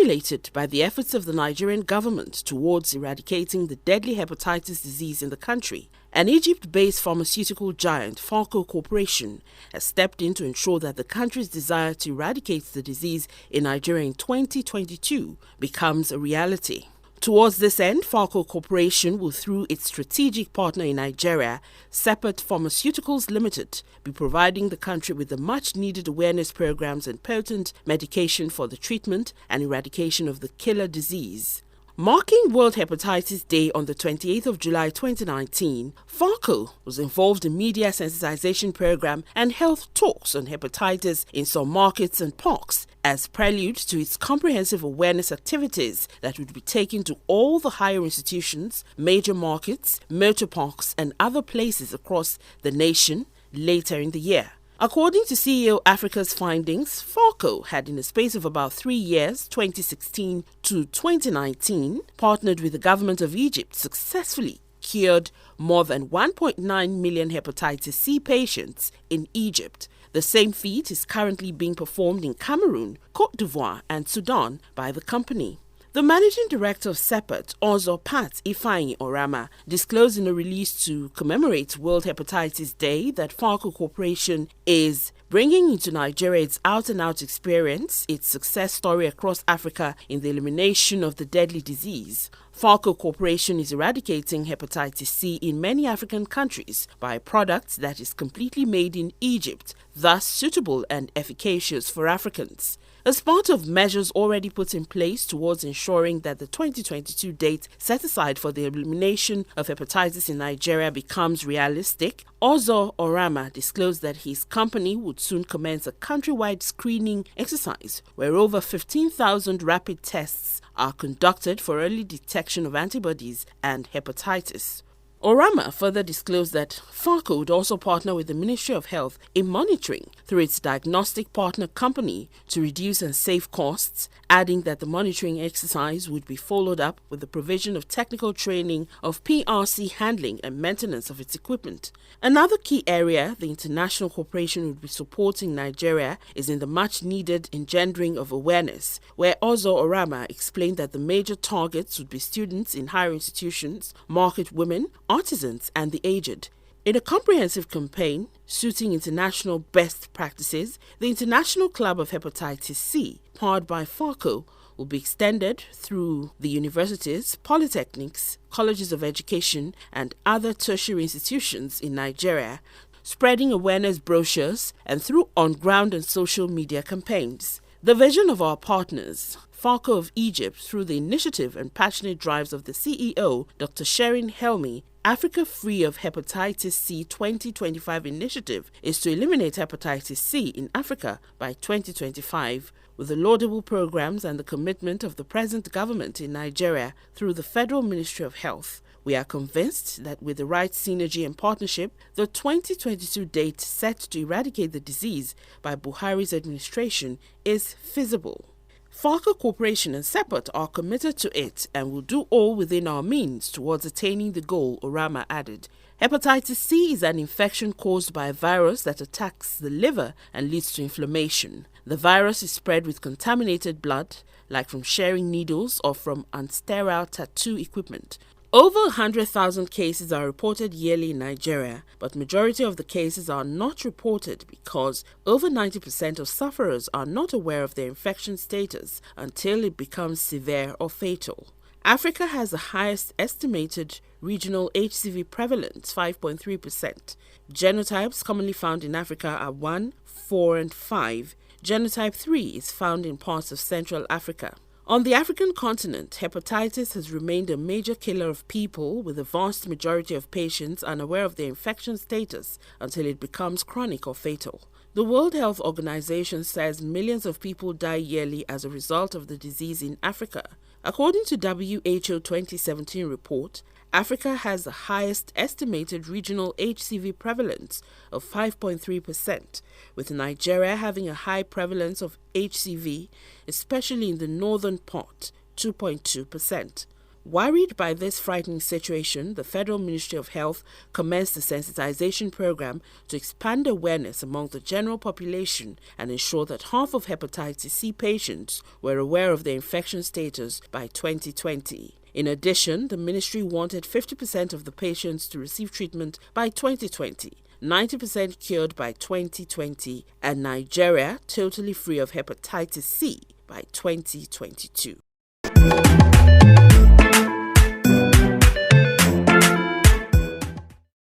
Stimulated by the efforts of the Nigerian government towards eradicating the deadly hepatitis disease in the country, an Egypt-based pharmaceutical giant, PHARCO Corporation, has stepped in to ensure that the country's desire to eradicate the disease in Nigeria in 2022 becomes a reality. Towards this end, PHARCO Corporation will, through its strategic partner in Nigeria, SEPAT Pharmaceuticals Limited, be providing the country with the much-needed awareness programs and potent medication for the treatment and eradication of the killer disease. Marking World Hepatitis Day on the 28th of July 2019, PHARCO was involved in media sensitization program and health talks on hepatitis in some markets and parks as prelude to its comprehensive awareness activities that would be taken to all the higher institutions, major markets, motor parks and other places across the nation later in the year. According to CEO Africa's findings, PHARCO had in a space of about 3 years, 2016 to 2019, partnered with the government of Egypt, successfully cured more than 1.9 million hepatitis C patients in Egypt. The same feat is currently being performed in Cameroon, Côte d'Ivoire and Sudan by the company. The managing director of SEPAT, Ozo Pat Ifeanyi Orama, disclosed in a release to commemorate World Hepatitis Day that PHARCO Corporation is bringing into Nigeria its out-and-out experience, its success story across Africa in the elimination of the deadly disease. PHARCO Corporation is eradicating hepatitis C in many African countries by a product that is completely made in Egypt, thus suitable and efficacious for Africans. As part of measures already put in place towards ensuring that the 2022 date set aside for the elimination of hepatitis in Nigeria becomes realistic, Ozo Orama disclosed that his company would soon commence a countrywide screening exercise where over 15,000 rapid tests are conducted for early detection of antibodies and hepatitis. Orama further disclosed that PHARCO would also partner with the Ministry of Health in monitoring through its diagnostic partner company to reduce and save costs, adding that the monitoring exercise would be followed up with the provision of technical training of PRC handling and maintenance of its equipment. Another key area the international corporation would be supporting Nigeria is in the much-needed engendering of awareness, where Ozo Orama explained that the major targets would be students in higher institutions, market women, artisans and the aged. In a comprehensive campaign suiting international best practices, the International Club of Hepatitis C, powered by PHARCO, will be extended through the universities, polytechnics, colleges of education and other tertiary institutions in Nigeria, spreading awareness brochures and through on-ground and social media campaigns. The vision of our partners, PHARCO of Egypt, through the initiative and passionate drives of the CEO, Dr. Sherin Helmi, Africa Free of Hepatitis C 2025 initiative is to eliminate hepatitis C in Africa by 2025, with the laudable programs and the commitment of the present government in Nigeria through the Federal Ministry of Health. We are convinced that with the right synergy and partnership, the 2022 date set to eradicate the disease by Buhari's administration is feasible. PHARCO Corporation and SEPAT are committed to it and will do all within our means towards attaining the goal, Orama added. Hepatitis C is an infection caused by a virus that attacks the liver and leads to inflammation. The virus is spread with contaminated blood, like from sharing needles or from unsterile tattoo equipment. Over 100,000 cases are reported yearly in Nigeria, but majority of the cases are not reported because over 90% of sufferers are not aware of their infection status until it becomes severe or fatal. Africa has the highest estimated regional HCV prevalence, 5.3%. Genotypes commonly found in Africa are 1, 4, and 5. Genotype 3 is found in parts of Central Africa. On the African continent, hepatitis has remained a major killer of people, with a vast majority of patients unaware of their infection status until it becomes chronic or fatal. The World Health Organization says millions of people die yearly as a result of the disease in Africa. According to WHO 2017 report, Africa has the highest estimated regional HCV prevalence of 5.3%, with Nigeria having a high prevalence of HCV, especially in the northern part, 2.2%. Worried by this frightening situation, the Federal Ministry of Health commenced a sensitization program to expand awareness among the general population and ensure that half of Hepatitis C patients were aware of their infection status by 2020. In addition, the ministry wanted 50% of the patients to receive treatment by 2020, 90% cured by 2020, and Nigeria totally free of Hepatitis C by 2022.